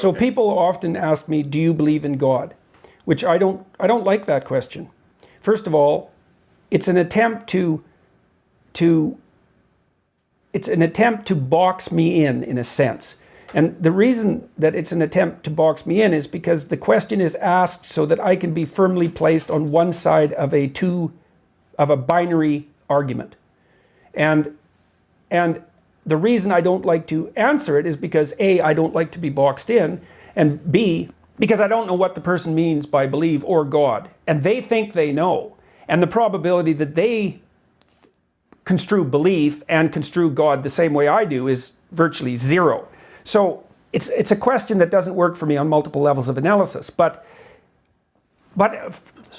So people often ask me, do you believe in God? Which I don't like that question. First of all, it's an attempt to box me in a sense. And the reason that it's an attempt to box me in is because the question is asked so that I can be firmly placed on one side of a binary argument. And the reason I don't like to answer it is because A, I don't like to be boxed in, and B, because I don't know what the person means by believe or God. And they think they know. And the probability that they construe belief and construe God the same way I do is virtually zero. So it's a question that doesn't work for me on multiple levels of analysis. But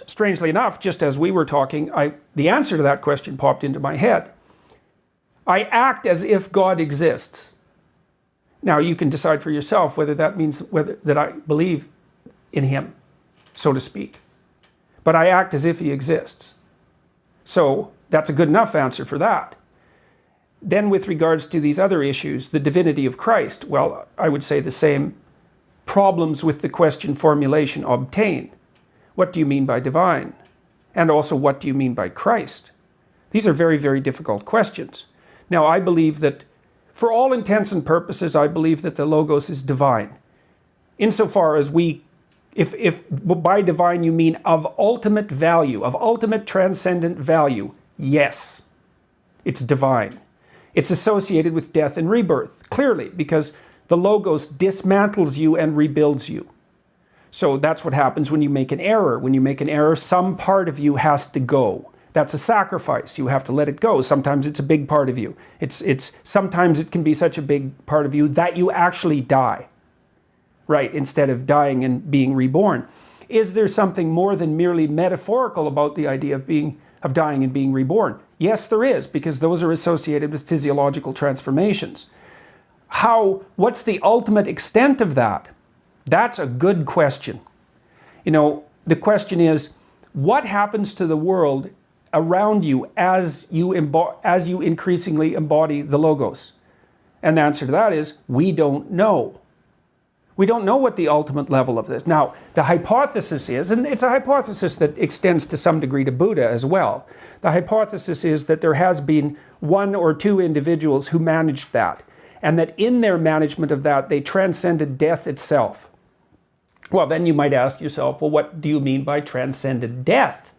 strangely enough, just as we were talking, the answer to that question popped into my head. I act as if God exists. Now you can decide for yourself whether that means that I believe in him, so to speak. But I act as if he exists. So that's a good enough answer for that. Then with regards to these other issues, the divinity of Christ, well, I would say the same problems with the question formulation obtain. What do you mean by divine? And also, what do you mean by Christ? These are very, very difficult questions. Now, I believe that, for all intents and purposes, I believe that the Logos is divine. Insofar as if by divine you mean of ultimate value, of ultimate transcendent value, yes, it's divine. It's associated with death and rebirth, clearly, because the Logos dismantles you and rebuilds you. So that's what happens when you make an error. When you make an error, some part of you has to go. That's a sacrifice. You have to let it go. Sometimes it's a big part of you. Sometimes it can be such a big part of you that you actually die, right, instead of dying and being reborn. Is there something more than merely metaphorical about the idea of dying and being reborn? Yes, there is, because those are associated with physiological transformations. What's the ultimate extent of that? That's a good question. The question is, what happens to the world around you as you increasingly embody the Logos? And the answer to that is, we don't know. We don't know what the ultimate level of this. Now, the hypothesis is, and it's a hypothesis that extends to some degree to Buddha as well, the hypothesis is that there has been one or two individuals who managed that, and that in their management of that, they transcended death itself. Well, then you might ask yourself, well, what do you mean by transcended death?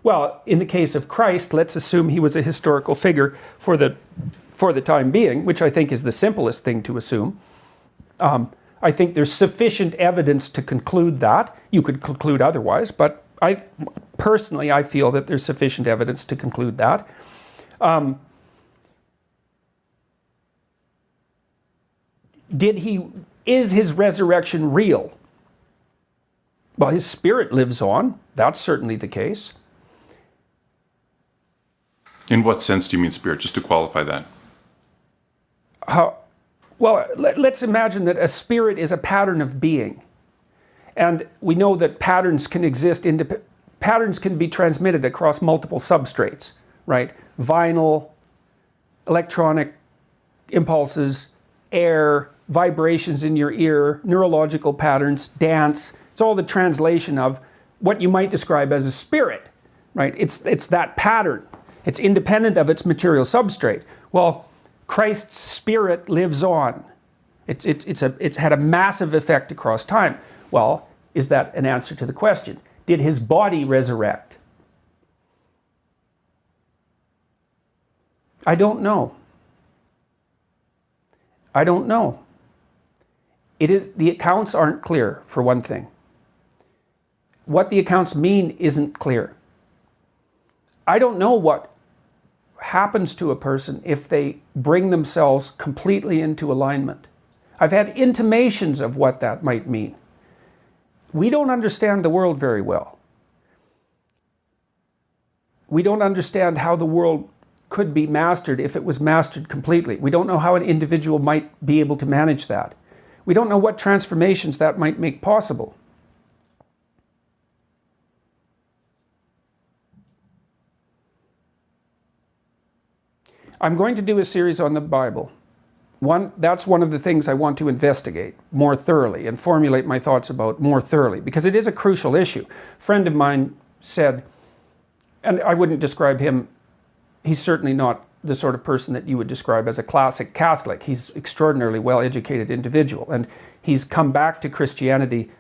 Well, in the case of Christ, let's assume he was a historical figure for the time being, which I think is the simplest thing to assume. I think there's sufficient evidence to conclude that. You could conclude otherwise, but I feel that there's sufficient evidence to conclude that. Is his resurrection real? Well, his spirit lives on. That's certainly the case. In what sense do you mean spirit? Just to qualify that. Well, let's imagine that a spirit is a pattern of being. And we know that patterns can exist, patterns can be transmitted across multiple substrates, right? Vinyl, electronic impulses, air, vibrations in your ear, neurological patterns, dance. It's all the translation of what you might describe as a spirit, right? It's that pattern. It's independent of its material substrate. Well, Christ's spirit lives on. It's had a massive effect across time. Well, is that an answer to the question? Did his body resurrect? I don't know. I don't know. The accounts aren't clear, for one thing. What the accounts mean isn't clear. I don't know what happens to a person if they bring themselves completely into alignment. I've had intimations of what that might mean. We don't understand the world very well. We don't understand how the world could be mastered if it was mastered completely. We don't know how an individual might be able to manage that. We don't know what transformations that might make possible. I'm going to do a series on the Bible, that's one of the things I want to investigate more thoroughly and formulate my thoughts about more thoroughly, because it is a crucial issue. A friend of mine said, and I wouldn't describe him, he's certainly not the sort of person that you would describe as a classic Catholic. He's an extraordinarily well-educated individual, and he's come back to Christianity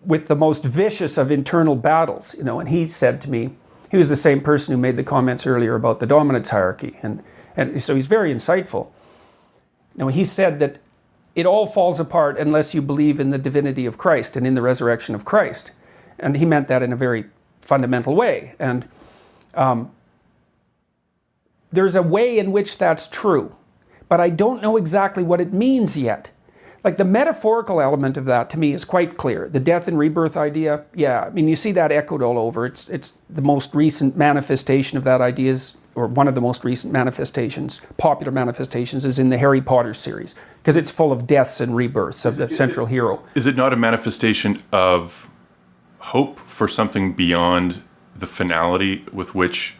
with the most vicious of internal battles, and he said to me, he was the same person who made the comments earlier about the dominance hierarchy, and so he's very insightful. Now, he said that it all falls apart unless you believe in the divinity of Christ and in the resurrection of Christ. And he meant that in a very fundamental way. And there's a way in which that's true, but I don't know exactly what it means yet. Like, the metaphorical element of that to me is quite clear. The death and rebirth idea, yeah, I mean, you see that echoed all over. It's the most recent manifestation of that idea or one of the most recent manifestations, popular manifestations, is in the Harry Potter series, because it's full of deaths and rebirths of the central hero. Is it not a manifestation of hope for something beyond the finality with which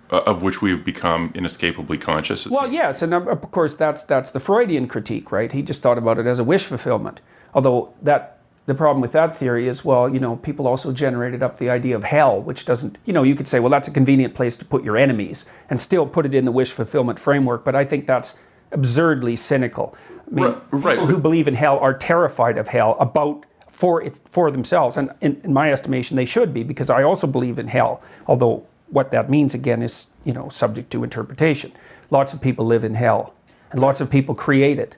of which we've become inescapably conscious? Well, yes, and of course that's the Freudian critique, right? He just thought about it as a wish fulfillment. Although the problem with that theory is, well, people also generated up the idea of hell, which doesn't, you could say, well, that's a convenient place to put your enemies and still put it in the wish fulfillment framework, but I think that's absurdly cynical. I mean, right. People who believe in hell are terrified of hell for themselves, and in my estimation, they should be, because I also believe in hell, although what that means, again, is, subject to interpretation. Lots of people live in hell, and lots of people create it.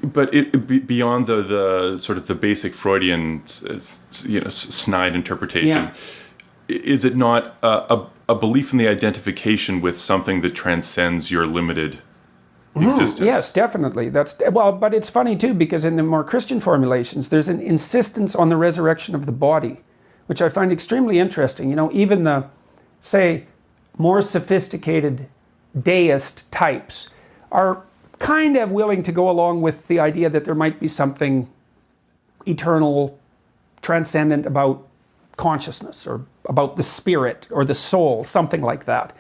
But beyond the sort of the basic Freudian, snide interpretation, is it not a belief in the identification with something that transcends your limited existence? Yes, definitely. But it's funny too, because in the more Christian formulations, there's an insistence on the resurrection of the body, which I find extremely interesting. Even the, say, more sophisticated deist types are kind of willing to go along with the idea that there might be something eternal, transcendent about consciousness, or about the spirit or the soul, something like that.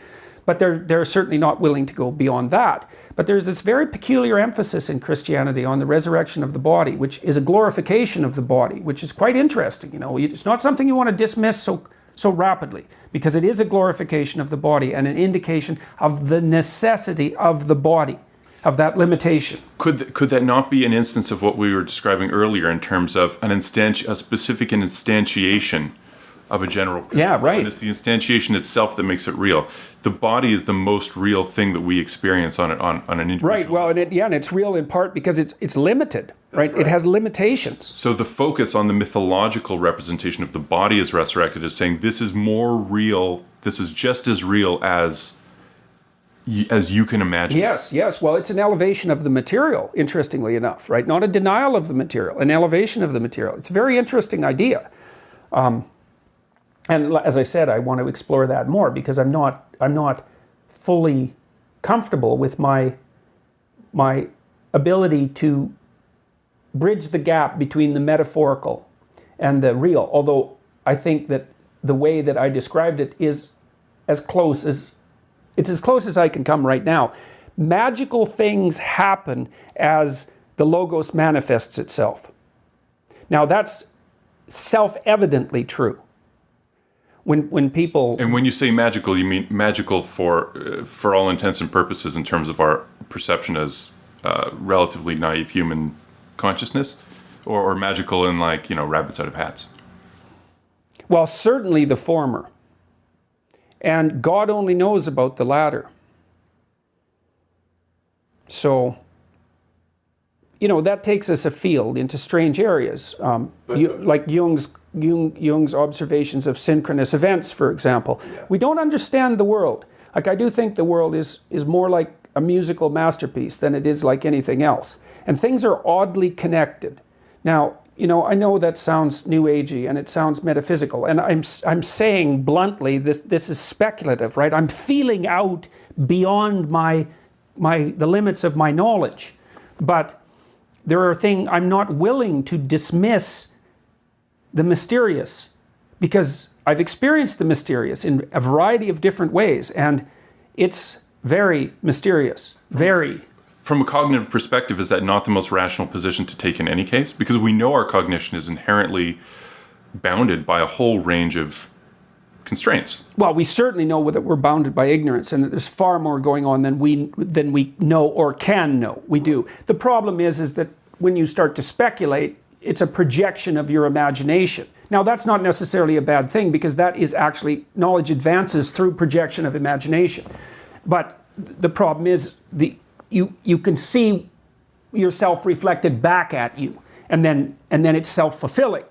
But they're certainly not willing to go beyond that. But there's this very peculiar emphasis in Christianity on the resurrection of the body, which is a glorification of the body, which is quite interesting. It's not something you want to dismiss so rapidly, because it is a glorification of the body and an indication of the necessity of the body, of that limitation. Could that not be an instance of what we were describing earlier in terms of a specific instantiation of a general principle? Yeah, right. And it's the instantiation itself that makes it real. The body is the most real thing that we experience on an individual. Right. Well, and it's real in part because it's limited. Right? It has limitations. So the focus on the mythological representation of the body as resurrected is saying this is more real. This is just as real as you can imagine. Yes. Well, it's an elevation of the material, interestingly enough, right? Not a denial of the material, an elevation of the material. It's a very interesting idea. And as I said, I want to explore that more, because I'm not fully comfortable with my ability to bridge the gap between the metaphorical and the real, although I think that the way that I described it is as close as I can come right now. Magical things happen as the logos manifests itself. Now, that's self-evidently true. When people... And when you say magical, you mean magical for all intents and purposes in terms of our perception as relatively naive human consciousness, or magical in, like, rabbits out of hats? Well, certainly the former. And God only knows about the latter. So, that takes us afield into strange areas. Like Jung's observations of synchronous events, for example. Yes. We don't understand the world. Like, I do think the world is more like a musical masterpiece than it is like anything else. And things are oddly connected. Now, I know that sounds new agey and it sounds metaphysical, and I'm saying bluntly, this is speculative, right? I'm feeling out beyond the limits of my knowledge. But there are things I'm not willing to dismiss the mysterious, because I've experienced the mysterious in a variety of different ways, and it's very mysterious, very. from a cognitive perspective, is that not the most rational position to take in any case? Because we know our cognition is inherently bounded by a whole range of constraints. Well, we certainly know that we're bounded by ignorance and that there's far more going on than we know or can know. We do. The problem is that when you start to speculate, it's a projection of your imagination. Now, that's not necessarily a bad thing, because that is actually, knowledge advances through projection of imagination. But the problem is you can see yourself reflected back at you, and then it's self-fulfilling.